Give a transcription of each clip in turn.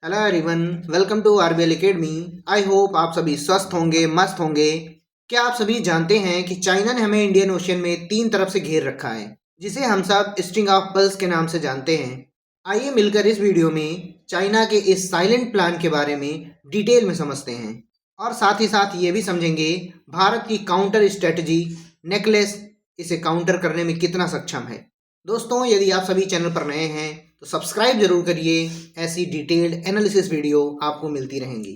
Hello everyone, welcome to RBL academy. I hope आप सभी स्वस्थ होंगे, मस्त होंगे। क्या आप सभी जानते हैं कि चाइना ने हमें इंडियन ओशियन में तीन तरफ से घेर रखा है, जिसे हम सब स्ट्रिंग ऑफ पर्ल्स के नाम से जानते हैं। आइए मिलकर इस वीडियो में चाइना के इस साइलेंट प्लान के बारे में डिटेल में समझते हैं और साथ ही साथ ये भी समझेंगे भारत की काउंटर स्ट्रेटजी नेकलेस इसे काउंटर करने में कितना सक्षम है। दोस्तों, यदि आप सभी चैनल पर नए हैं तो सब्सक्राइब जरूर करिए। ऐसी डिटेल्ड एनालिसिस वीडियो आपको मिलती रहेंगी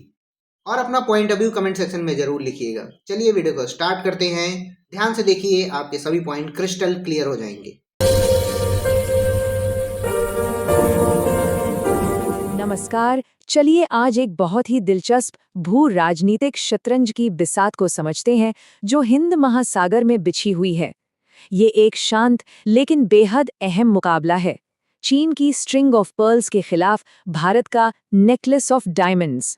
और अपना point of view comment section में जरूर लिखिएगा। चलिए वीडियो को स्टार्ट करते हैं। ध्यान से देखिए, आपके सभी पॉइंट क्रिस्टल क्लियर हो जाएंगे। नमस्कार। चलिए आज एक बहुत ही दिलचस्प भू राजनीतिक शतरंज की बिसात को समझते हैं जो हिंद महासागर में बिछी हुई है। ये एक शांत लेकिन बेहद अहम मुकाबला है। चीन की स्ट्रिंग ऑफ पर्ल्स के खिलाफ भारत का नेकलेस ऑफ डायमंड्स।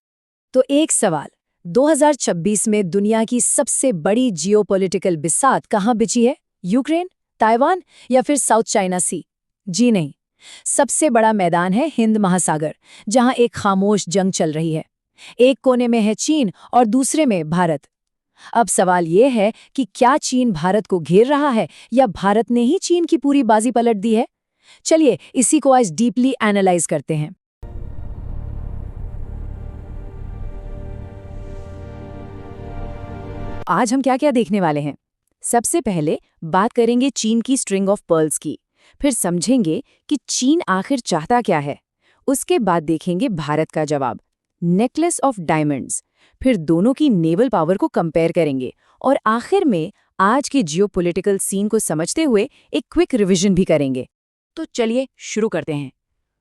तो एक सवाल, 2026 में दुनिया की सबसे बड़ी जियोपॉलिटिकल बिसात कहाँ बिछी है? यूक्रेन, ताइवान या फिर साउथ चाइना सी? जी नहीं, सबसे बड़ा मैदान है हिंद महासागर, जहां एक खामोश जंग चल रही है। एक कोने में है चीन और दूसरे में भारत। अब सवाल ये है कि क्या चीन भारत को घेर रहा है या भारत ने ही चीन की पूरी बाजी पलट दी है? चलिए इसी को आज डीपली एनालाइज करते हैं। आज हम क्या क्या देखने वाले हैं? सबसे पहले बात करेंगे चीन की स्ट्रिंग ऑफ पर्ल्स की, फिर समझेंगे कि चीन आखिर चाहता क्या है। उसके बाद देखेंगे भारत का जवाब, नेकलेस ऑफ डायमंड्स। फिर दोनों की नेवल पावर को कंपेयर करेंगे और आखिर में आज के जियोपॉलिटिकल सीन को समझते हुए एक क्विक रिवीजन भी करेंगे। तो चलिए शुरू करते हैं।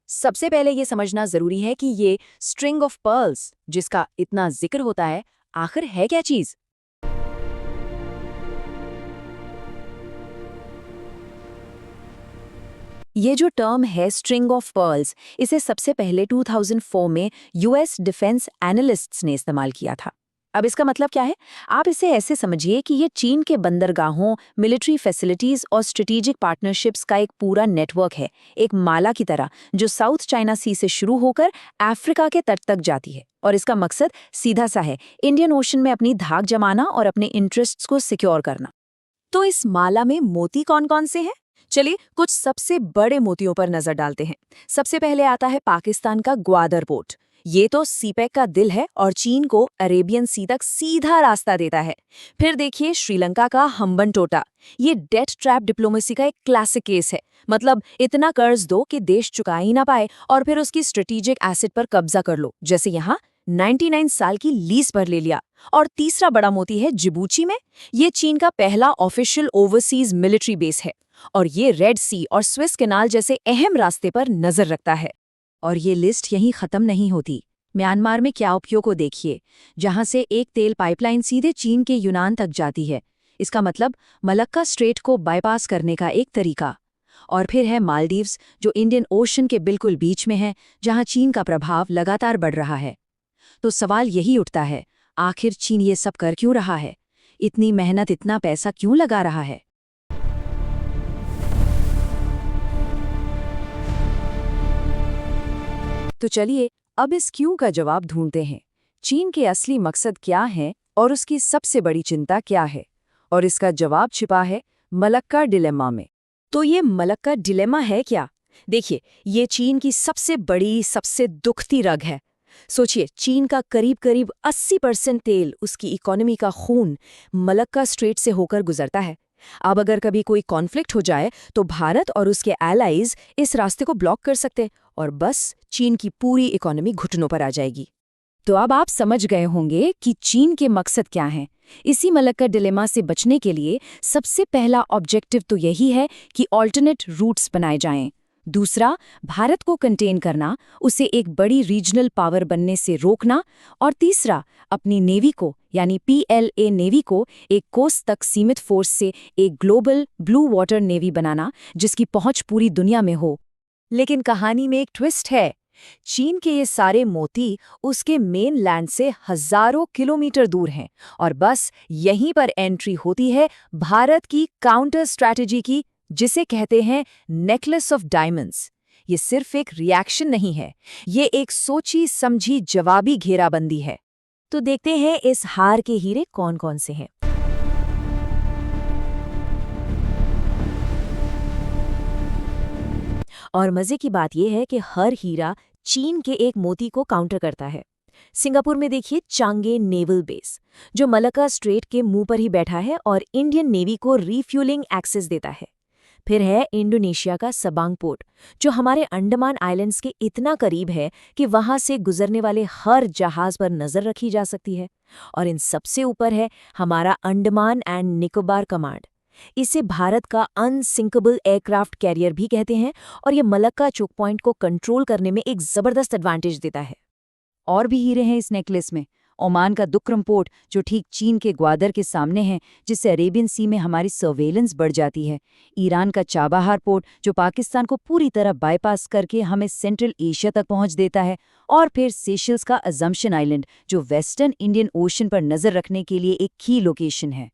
सबसे पहले ये समझना जरूरी है कि ये स्ट्रिंग ऑफ पर्ल्स जिसका इतना जिक्र होता है, आखिर है क्या चीज? ये जो टर्म है स्ट्रिंग ऑफ पर्ल्स, इसे सबसे पहले 2004 में यूएस डिफेंस एनालिस्ट्स ने इस्तेमाल किया था। अब इसका मतलब क्या है? आप इसे ऐसे समझिए कि ये चीन के बंदरगाहों, मिलिट्री फैसिलिटीज और स्ट्रेटेजिक पार्टनरशिप्स का एक पूरा नेटवर्क है, एक माला की तरह जो साउथ चाइना सी से शुरू होकर अफ्रीका के तट तक जाती है। और इसका मकसद सीधा सा है, इंडियन ओशन में अपनी धाक जमाना और अपने इंटरेस्ट्स को सिक्योर करना। तो इस माला में मोती कौन कौन से हैं? चलिए कुछ सबसे बड़े मोतियों पर नजर डालते हैं। सबसे पहले आता है पाकिस्तान का ग्वादर पोर्ट। ये तो सीपैक का दिल है और चीन को अरेबियन सी तक सीधा रास्ता देता है। फिर देखिए श्रीलंका का हम्बनटोटा। ये डेट ट्रैप डिप्लोमेसी का एक क्लासिक केस है। मतलब इतना कर्ज दो कि देश चुका ही ना पाए और फिर उसकी स्ट्रेटेजिक एसेट पर कब्जा कर लो, जैसे यहाँ 99 साल की लीज पर ले लिया। और तीसरा बड़ा मोती है जिबूती में। ये चीन का पहला ऑफिशियल ओवरसीज मिलिट्री बेस है और ये रेड सी और स्विस कैनाल जैसे अहम रास्ते पर नजर रखता है। और ये लिस्ट यहीं खत्म नहीं होती। म्यांमार में क्याओप्यो को देखिए, जहां से एक तेल पाइपलाइन सीधे चीन के यूनान तक जाती है। इसका मतलब मलक्का स्ट्रेट को बाईपास करने का एक तरीका। और फिर है मालदीव्स, जो इंडियन ओशन के बिल्कुल बीच में है, जहां चीन का प्रभाव लगातार बढ़ रहा है। तो सवाल यही उठता है, आखिर चीन ये सब कर क्यों रहा है? इतनी मेहनत, इतना पैसा क्यों लगा रहा है? तो चलिए अब इस क्यों का जवाब ढूंढते हैं। चीन के असली मकसद क्या है और उसकी सबसे बड़ी चिंता क्या है? और इसका जवाब छिपा है मलक्का डिलेमा में। तो ये मलक्का डिलेमा है क्या? देखिए, ये चीन की सबसे बड़ी, सबसे दुखती रग है। सोचिए, चीन का करीब करीब 80% तेल, उसकी इकोनॉमी का खून, मलक्का स्ट्रेट से होकर गुजरता है। अब अगर कभी कोई कॉन्फ्लिक्ट हो जाए तो भारत और उसके एलाइज इस रास्ते को ब्लॉक कर सकते और बस चीन की पूरी इकोनॉमी घुटनों पर आ जाएगी। तो अब आप समझ गए होंगे कि चीन के मकसद क्या हैं। इसी मलक्का डिलेमा से बचने के लिए सबसे पहला ऑब्जेक्टिव तो यही है कि ऑल्टरनेट रूट्स बनाए जाएं। दूसरा, भारत को कंटेन करना, उसे एक बड़ी रीजनल पावर बनने से रोकना। और तीसरा, अपनी नेवी को यानी PLA नेवी को एक कोस्ट तक सीमित फोर्स से एक ग्लोबल ब्लू वाटर नेवी बनाना, जिसकी पहुंच पूरी दुनिया में हो। लेकिन कहानी में एक ट्विस्ट है। चीन के ये सारे मोती उसके मेन लैंड से हजारों किलोमीटर दूर हैं और बस यहीं पर एंट्री होती है भारत की काउंटर स्ट्रैटेजी की, जिसे कहते हैं नेकलेस ऑफ डायमंड्स। ये सिर्फ एक रिएक्शन नहीं है, ये एक सोची समझी जवाबी घेराबंदी है। तो देखते हैं इस हार के हीरे कौन-कौन से हैं। और मजे की बात यह है कि हर हीरा चीन के एक मोती को काउंटर करता है। सिंगापुर में देखिए चांगे नेवल बेस, जो मलक्का स्ट्रेट के मुंह पर ही बैठा है और इंडियन नेवी को रीफ्यूलिंग एक्सेस देता है। फिर है इंडोनेशिया का सबांग पोर्ट, जो हमारे अंडमान आइलैंड्स के इतना करीब है कि वहां से गुजरने वाले हर जहाज पर नजर रखी जा सकती है। और इन सबसे ऊपर है हमारा अंडमान एंड निकोबार कमांड। इसे भारत का अनसिंकेबल एयरक्राफ्ट कैरियर भी कहते हैं और ये मलक्का चोक पॉइंट को कंट्रोल करने में एक जबरदस्त एडवांटेज देता है। और भी हीरे हैं इस नेकलेस में। ओमान का दुक्रम पोर्ट, जो ठीक चीन के ग्वादर के सामने है, जिससे अरेबियन सी में हमारी सर्वेलेंस बढ़ जाती है। ईरान का चाबहार पोर्ट, जो पाकिस्तान को पूरी तरह बाईपास करके हमें सेंट्रल एशिया तक पहुंच देता है। और फिर सेशल्स का अजम्पशन आइलैंड, जो वेस्टर्न इंडियन ओशन पर नजर रखने के लिए एक की लोकेशन है।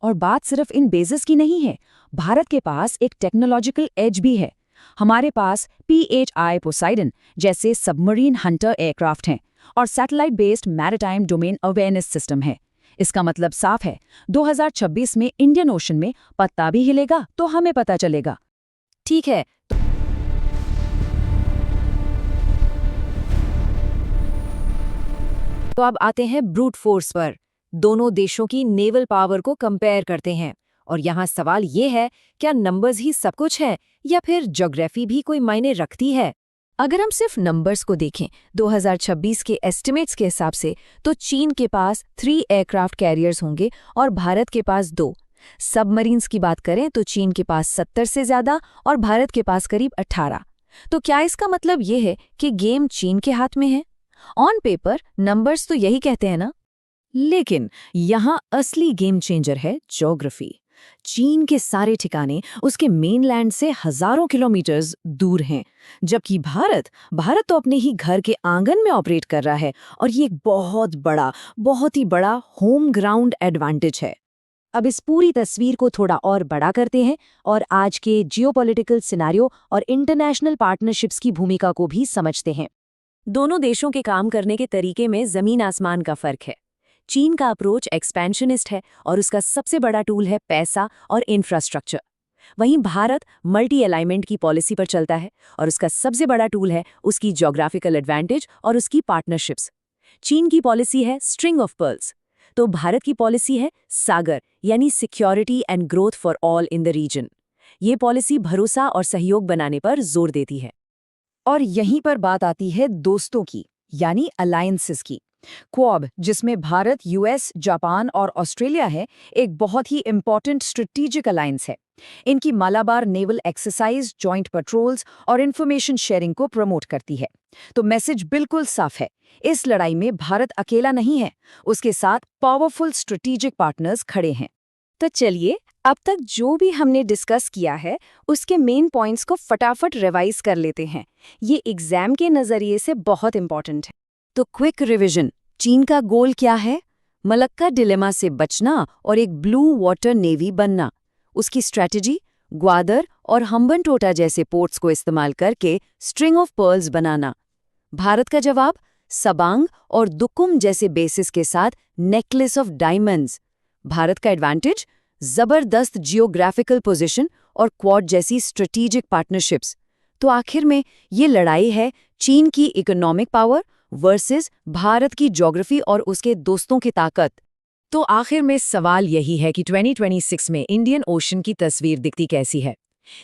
और बात सिर्फ इन बेसेस की नहीं है, भारत के पास एक टेक्नोलॉजिकल एज भी है। हमारे पास PHI पोसाइडन जैसे सबमरीन हंटर एयरक्राफ्ट हैं और satellite based maritime domain awareness system है। इसका मतलब साफ है, 2026 में इंडियन ओशन में पत्ता भी हिलेगा तो हमें पता चलेगा। ठीक है, तो अब आते हैं ब्रूट फोर्स पर। दोनों देशों की नेवल पावर को कंपेयर करते हैं और यहाँ सवाल ये है, क्या नंबर्स ही सब कुछ है या फिर ज्योग्राफी भी कोई मायने रखती है? अगर हम सिर्फ नंबर्स को देखें 2026 के एस्टिमेट्स के हिसाब से, तो चीन के पास 3 एयरक्राफ्ट कैरियर्स होंगे और भारत के पास 2। सबमरीन्स की बात करें तो चीन के पास 70 से ज्यादा और भारत के पास करीब 18। तो क्या इसका मतलब ये है कि गेम चीन के हाथ में है? ऑन पेपर नंबर्स तो यही कहते हैं ना, लेकिन यहाँ असली गेम चेंजर है ज्योग्राफी। चीन के सारे ठिकाने उसके मेनलैंड से हजारों किलोमीटर्स दूर हैं, जबकि भारत तो अपने ही घर के आंगन में ऑपरेट कर रहा है और ये एक बहुत ही बड़ा होम ग्राउंड एडवांटेज है। अब इस पूरी तस्वीर को थोड़ा और बड़ा करते हैं और आज के जियोपॉलिटिकल सिनेरियो और इंटरनेशनल पार्टनरशिप्स की भूमिका को भी समझते हैं। दोनों देशों के काम करने के तरीके में जमीन आसमान का फर्क है। चीन का अप्रोच एक्सपेंशनिस्ट है और उसका सबसे बड़ा टूल है पैसा और इंफ्रास्ट्रक्चर। वहीं भारत मल्टी अलाइनमेंट की पॉलिसी पर चलता है और उसका सबसे बड़ा टूल है उसकी ज्योग्राफिकल एडवांटेज और उसकी पार्टनरशिप्स। चीन की पॉलिसी है स्ट्रिंग ऑफ पर्ल्स, तो भारत की पॉलिसी है सागर, यानी security and growth for all in the region. ये पॉलिसी भरोसा और सहयोग बनाने पर जोर देती है। और यहीं पर बात आती है दोस्तों की, यानी अलायंसेस की। क्वाड, जिसमें भारत, यूएस, जापान और ऑस्ट्रेलिया है, एक बहुत ही इंपॉर्टेंट स्ट्रेटेजिक अलायंस है। इनकी Malabar naval exercise, joint patrols और इंफॉर्मेशन शेयरिंग को प्रमोट करती है। तो मैसेज बिल्कुल साफ है, इस लड़ाई में भारत अकेला नहीं है, उसके साथ पावरफुल स्ट्रेटेजिक पार्टनर्स खड़े हैं। तो चलिए, अब तक जो भी हमने डिस्कस किया है उसके मेन पॉइंट्स को फटाफट रिवाइज कर लेते हैं। ये एग्जाम के नजरिए से बहुत इंपॉर्टेंट है। तो क्विक रिवीजन, चीन का गोल क्या है? मलक्का डिलेमा से बचना और एक ब्लू वाटर नेवी बनना। उसकी स्ट्रैटेजी, ग्वादर और हम्बनटोटा जैसे पोर्ट्स को इस्तेमाल करके स्ट्रिंग ऑफ पर्ल्स बनाना। भारत का जवाब, सबांग और दुकुम जैसे बेसिस के साथ नेकलेस ऑफ डायमंड्स। भारत का एडवांटेज, जबरदस्त जियोग्राफिकल पोजीशन और क्वाड जैसी स्ट्रेटेजिक पार्टनरशिप्स। तो आखिर में ये लड़ाई है चीन की इकोनॉमिक पावर वर्सेस भारत की ज्योग्राफी और उसके दोस्तों की ताकत। तो आखिर में सवाल यही है कि 2026 में इंडियन ओशन की तस्वीर दिखती कैसी है?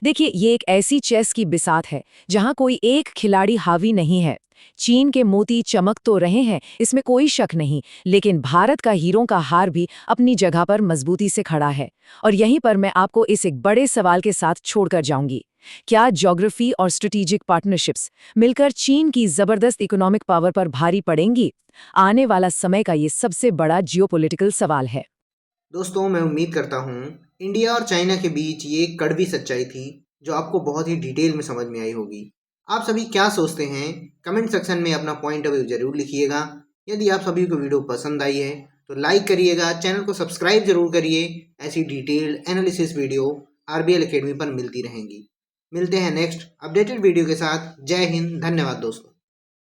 देखिए, ये एक ऐसी चेस की बिसात है जहां कोई एक खिलाड़ी हावी नहीं है। चीन के मोती चमक तो रहे हैं, इसमें कोई शक नहीं, लेकिन भारत का हीरों का हार भी अपनी जगह पर मजबूती से खड़ा है। और यहीं पर मैं आपको इस एक बड़े सवाल के साथ छोड़कर जाऊंगी, क्या ज्योग्राफी और स्ट्रेटेजिक पार्टनरशिप्स मिलकर चीन की जबरदस्त इकोनॉमिक पावर पर भारी पड़ेंगी? आने वाला समय का ये सबसे बड़ा जियोपॉलिटिकल सवाल है। दोस्तों, मैं उम्मीद करता हूँ इंडिया और चाइना के बीच ये एक कड़वी सच्चाई थी जो आपको बहुत ही डिटेल में समझ में आई होगी। आप सभी क्या सोचते हैं? कमेंट सेक्शन में अपना पॉइंट ऑफ व्यू जरूर लिखिएगा। यदि आप सभी को वीडियो पसंद आई है तो लाइक करिएगा, चैनल को सब्सक्राइब जरूर करिए। ऐसी detailed analysis video RBL academy पर मिलती रहेंगी। मिलते हैं नेक्स्ट अपडेटेड वीडियो के साथ। जय हिंद, धन्यवाद दोस्तों।